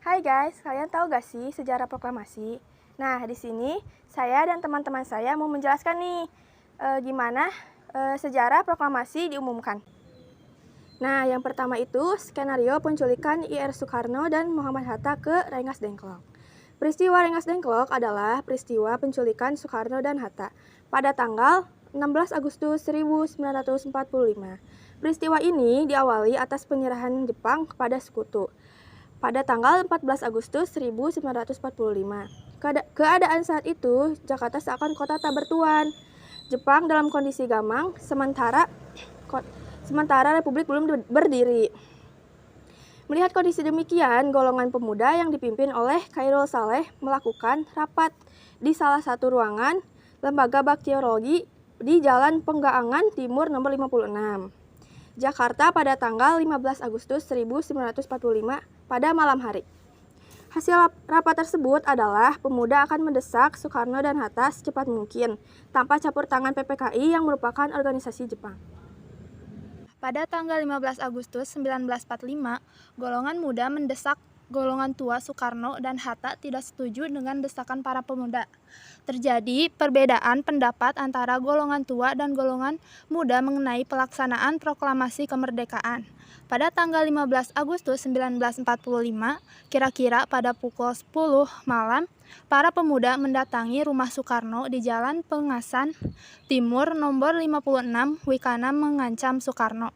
Hai guys, kalian tahu gak sih sejarah proklamasi? Nah, di sini saya dan teman-teman saya mau menjelaskan nih gimana sejarah proklamasi diumumkan. Nah, yang pertama itu skenario penculikan I.R. Soekarno dan Muhammad Hatta ke Rengas Dengklok. Peristiwa Rengas Dengklok adalah peristiwa penculikan Soekarno dan Hatta pada tanggal 16 Agustus 1945. Peristiwa ini diawali atas penyerahan Jepang kepada sekutu pada tanggal 14 Agustus 1945. Keadaan saat itu, Jakarta seakan kota tak bertuan. Jepang dalam kondisi gamang, sementara Republik belum berdiri. Melihat kondisi demikian, golongan pemuda yang dipimpin oleh Khairul Saleh melakukan rapat di salah satu ruangan Lembaga Baktiologi di Jalan Penggaangan Timur nomor 56. Jakarta pada tanggal 15 Agustus 1945 pada malam hari. Hasil rapat tersebut adalah pemuda akan mendesak Soekarno dan Hatta secepat mungkin tanpa campur tangan PPKI yang merupakan organisasi Jepang. Pada tanggal 15 Agustus 1945, golongan muda mendesak golongan tua Soekarno dan Hatta tidak setuju dengan desakan para pemuda. Terjadi perbedaan pendapat antara golongan tua dan golongan muda mengenai pelaksanaan proklamasi kemerdekaan. Pada tanggal 15 Agustus 1945, kira-kira pada pukul 10 malam, para pemuda mendatangi rumah Soekarno di Jalan Pengasan Timur nomor 56, Wikana mengancam Soekarno.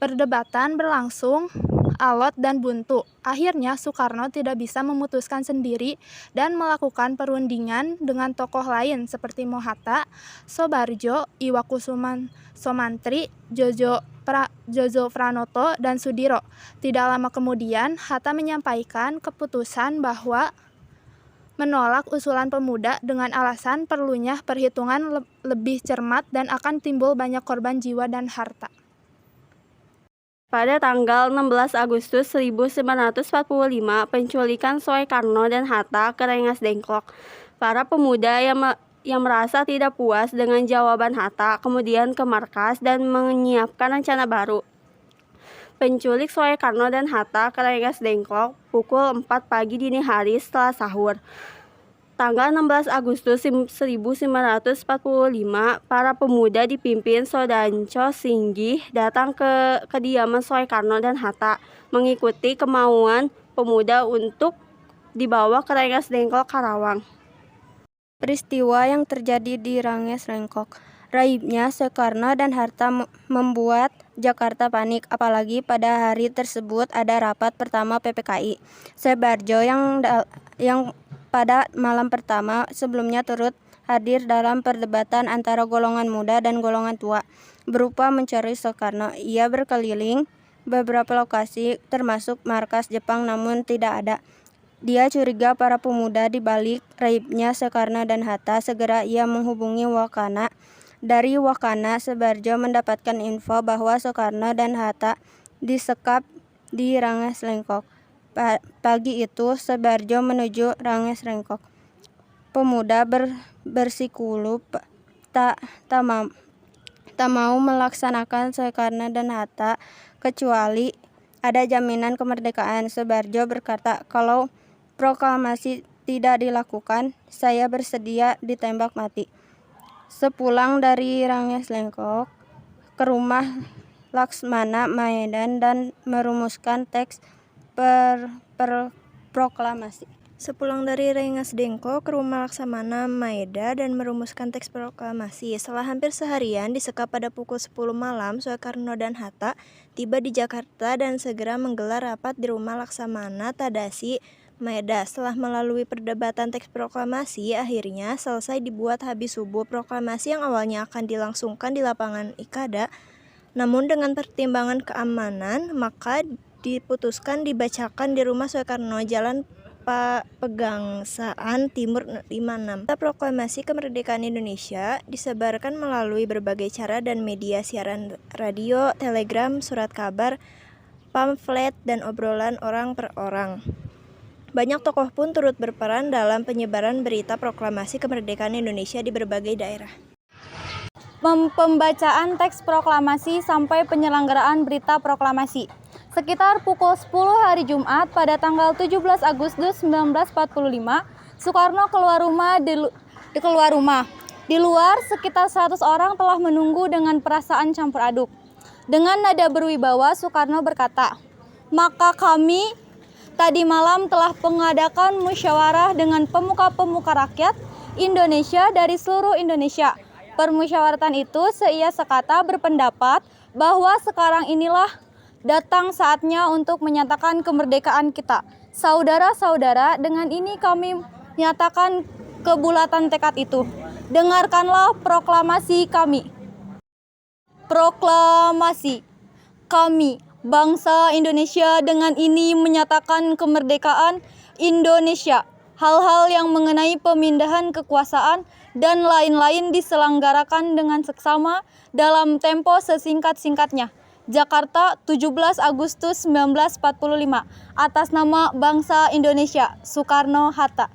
Perdebatan berlangsung alot dan buntu. Akhirnya Soekarno tidak bisa memutuskan sendiri dan melakukan perundingan dengan tokoh lain seperti Mohatta, Soebardjo, Iwakusumantri, Jojo Pranoto, dan Sudiro. Tidak lama kemudian, Hatta menyampaikan keputusan bahwa menolak usulan pemuda dengan alasan perlunya perhitungan lebih cermat dan akan timbul banyak korban jiwa dan harta. Pada tanggal 16 Agustus 1945, penculikan Soekarno dan Hatta ke Rengas Dengklok. Para pemuda yang merasa tidak puas dengan jawaban Hatta kemudian ke markas dan menyiapkan rencana baru. Penculik Soekarno dan Hatta ke Rengas Dengklok pukul 4 pagi dini hari setelah sahur. Tanggal 16 Agustus 1945, para pemuda dipimpin Sodanco Singgih datang ke kediaman Soekarno dan Hatta mengikuti kemauan pemuda untuk dibawa ke Rengas Dengklok, Karawang. Peristiwa yang terjadi di Rengas Dengklok. Raibnya Soekarno dan Hatta membuat Jakarta panik, apalagi pada hari tersebut ada rapat pertama PPKI. Soebardjo yang pada malam pertama sebelumnya turut hadir dalam perdebatan antara golongan muda dan golongan tua, berupa mencari Soekarno. Ia berkeliling beberapa lokasi termasuk markas Jepang namun tidak ada. Dia curiga para pemuda di balik raibnya Soekarno dan Hatta. Segera ia menghubungi Wakana. Dari Wakana, Soebardjo mendapatkan info bahwa Soekarno dan Hatta disekap di Rengas Dengklok. Pagi itu, Soebardjo menuju Rengas Dengklok. Pemuda bersikukuh tak mau melaksanakan Soekarno dan Hatta kecuali ada jaminan kemerdekaan. Soebardjo berkata, kalau proklamasi tidak dilakukan, saya bersedia ditembak mati. Sepulang dari Rengas Dengklok ke rumah Laksmana Maedan dan merumuskan teks proklamasi. Sepulang dari Rengas Dengklok ke rumah Laksamana Maeda dan merumuskan teks proklamasi. Setelah hampir seharian disekap pada pukul 10 malam, Soekarno dan Hatta tiba di Jakarta dan segera menggelar rapat di rumah Laksamana Tadashi Maeda. Setelah melalui perdebatan teks proklamasi, akhirnya selesai dibuat habis subuh. Proklamasi yang awalnya akan dilangsungkan di lapangan Ikada, namun dengan pertimbangan keamanan, maka diputuskan dibacakan di rumah Soekarno, Jalan Pegangsaan Timur 56. Proklamasi kemerdekaan Indonesia disebarkan melalui berbagai cara dan media siaran radio, telegram, surat kabar, pamflet, dan obrolan orang per orang. Banyak tokoh pun turut berperan dalam penyebaran berita proklamasi kemerdekaan Indonesia di berbagai daerah. Pembacaan teks proklamasi sampai penyelenggaraan berita proklamasi. Sekitar pukul 10 hari Jumat pada tanggal 17 Agustus 1945, Soekarno keluar rumah. Di luar, sekitar 100 orang telah menunggu dengan perasaan campur aduk. Dengan nada berwibawa, Soekarno berkata, "Maka kami tadi malam telah mengadakan musyawarah dengan pemuka-pemuka rakyat Indonesia dari seluruh Indonesia. Permusyawaratan itu seia sekata berpendapat bahwa sekarang inilah datang saatnya untuk menyatakan kemerdekaan kita. Saudara-saudara, dengan ini kami nyatakan kebulatan tekad itu. Dengarkanlah proklamasi kami. Proklamasi kami, bangsa Indonesia, dengan ini menyatakan kemerdekaan Indonesia. Hal-hal yang mengenai pemindahan kekuasaan dan lain-lain diselenggarakan dengan seksama dalam tempo sesingkat-singkatnya. Jakarta, 17 Agustus 1945. Atas nama bangsa Indonesia, Soekarno-Hatta."